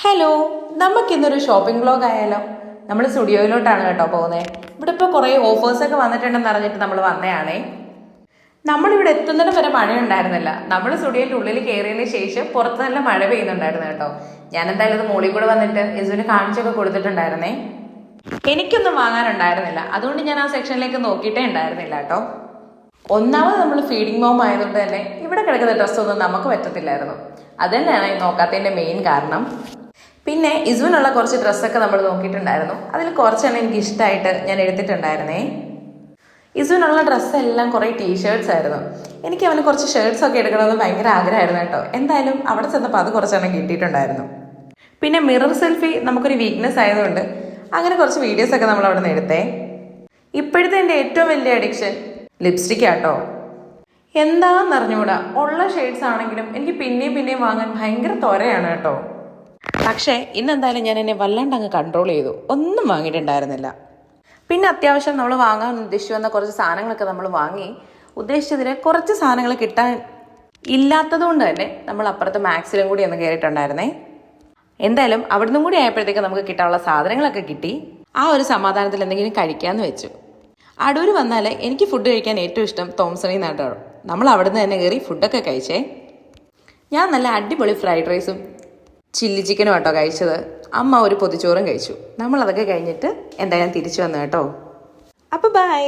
Hello, നമുക്കിന്നൊരു shopping vlog ആയാലോ? നമ്മൾ സ്റ്റുഡിയോയിലോട്ടാണ് കേട്ടോ പോകുന്നത്. ഇവിടെ ഇപ്പോൾ കുറേ ഓഫേഴ്സൊക്കെ വന്നിട്ടുണ്ടെന്ന് അറിഞ്ഞിട്ട് നമ്മൾ വന്നതാണേ. നമ്മളിവിടെ എത്തുന്നിടം വരെ മഴയുണ്ടായിരുന്നില്ല. നമ്മൾ സ്റ്റുഡിയോൻ്റെ ഉള്ളിൽ കയറിയതിന് ശേഷം പുറത്ത് നല്ല മഴ പെയ്യുന്നുണ്ടായിരുന്നു കേട്ടോ. ഞാൻ എന്തായാലും ഇത് മോളിൽ കൂടെ വന്നിട്ട് യസുവിന് കാണിച്ചൊക്കെ കൊടുത്തിട്ടുണ്ടായിരുന്നേ. എനിക്കൊന്നും വാങ്ങാനുണ്ടായിരുന്നില്ല, അതുകൊണ്ട് ഞാൻ ആ സെക്ഷനിലേക്ക് നോക്കിയിട്ടേ ഉണ്ടായിരുന്നില്ല കേട്ടോ. ഒന്നാമത് നമ്മൾ ഫീഡിങ് മോം ആയതുകൊണ്ട് തന്നെ ഇവിടെ കിടക്കുന്ന ഡ്രസ്സൊന്നും നമുക്ക് പറ്റത്തില്ലായിരുന്നു. അത് തന്നെയാണ് നോക്കാത്തതിൻ്റെ മെയിൻ കാരണം. പിന്നെ ഇസുവിനുള്ള കുറച്ച് ഡ്രസ്സൊക്കെ നമ്മൾ നോക്കിയിട്ടുണ്ടായിരുന്നു. അതിൽ കുറച്ചെണ്ണം എനിക്ക് ഇഷ്ടമായിട്ട് ഞാൻ എടുത്തിട്ടുണ്ടായിരുന്നേ. ഇസുവിനുള്ള ഡ്രസ്സെല്ലാം കുറേ ടീഷർട്ട്സ് ആയിരുന്നു. എനിക്ക് അവന് കുറച്ച് ഷർട്ട്സൊക്കെ എടുക്കണമെന്ന് ഭയങ്കര ആഗ്രഹമായിരുന്നു കേട്ടോ. എന്തായാലും അവിടെ ചെന്നപ്പോൾ അത് കുറച്ചെണ്ണം കിട്ടിയിട്ടുണ്ടായിരുന്നു. പിന്നെ മിറർ സെൽഫി നമുക്കൊരു വീക്ക്നെസ് ആയതുകൊണ്ട് അങ്ങനെ കുറച്ച് വീഡിയോസൊക്കെ നമ്മൾ അവിടെ നിന്ന് എടുത്തേ. ഇപ്പോഴത്തെ എൻ്റെ ഏറ്റവും വലിയ അഡിക്ഷൻ ലിപ്സ്റ്റിക് ആട്ടോ. എന്താണെന്നറിഞ്ഞുകൂടാ, ഉള്ള ഷെയ്ഡ്സ് ആണെങ്കിലും എനിക്ക് പിന്നെയും വാങ്ങാൻ ഭയങ്കര ത്വരയാണ് കേട്ടോ. പക്ഷേ ഇന്നെന്തായാലും ഞാൻ എന്നെ വല്ലാണ്ട് അങ്ങ് കൺട്രോൾ ചെയ്തു, ഒന്നും വാങ്ങിയിട്ടുണ്ടായിരുന്നില്ല. പിന്നെ അത്യാവശ്യം നമ്മൾ വാങ്ങാൻ ഉദ്ദേശിച്ചു വന്ന കുറച്ച് സാധനങ്ങളൊക്കെ നമ്മൾ വാങ്ങി. ഉദ്ദേശിച്ചതിന് കുറച്ച് സാധനങ്ങൾ കിട്ടാൻ ഇല്ലാത്തത് കൊണ്ട് തന്നെ നമ്മൾ അപ്പുറത്ത് മാക്സിലും കൂടി ഒന്ന് കയറിയിട്ടുണ്ടായിരുന്നേ. എന്തായാലും അവിടുന്ന് കൂടി ആയപ്പോഴത്തേക്ക് നമുക്ക് കിട്ടാനുള്ള സാധനങ്ങളൊക്കെ കിട്ടി. ആ ഒരു സമാധാനത്തിൽ എന്തെങ്കിലും കഴിക്കാമെന്ന് വെച്ചു. അടൂർ വന്നാൽ എനിക്ക് ഫുഡ് കഴിക്കാൻ ഏറ്റവും ഇഷ്ടം തോംസണിൽ നിന്നാട്ടോ. നമ്മൾ അവിടുന്ന് തന്നെ കയറി ഫുഡൊക്കെ കഴിച്ചേ. ഞാൻ നല്ല അടിപൊളി ഫ്രൈഡ് റൈസും ചില്ലി ചിക്കനും കേട്ടോ കഴിച്ചത്. അമ്മ ഒരു പൊതിച്ചോറും കഴിച്ചു. നമ്മളതൊക്കെ കഴിഞ്ഞിട്ട് എന്തായാലും തിരിച്ചു വന്നു കേട്ടോ. അപ്പോൾ ബൈ.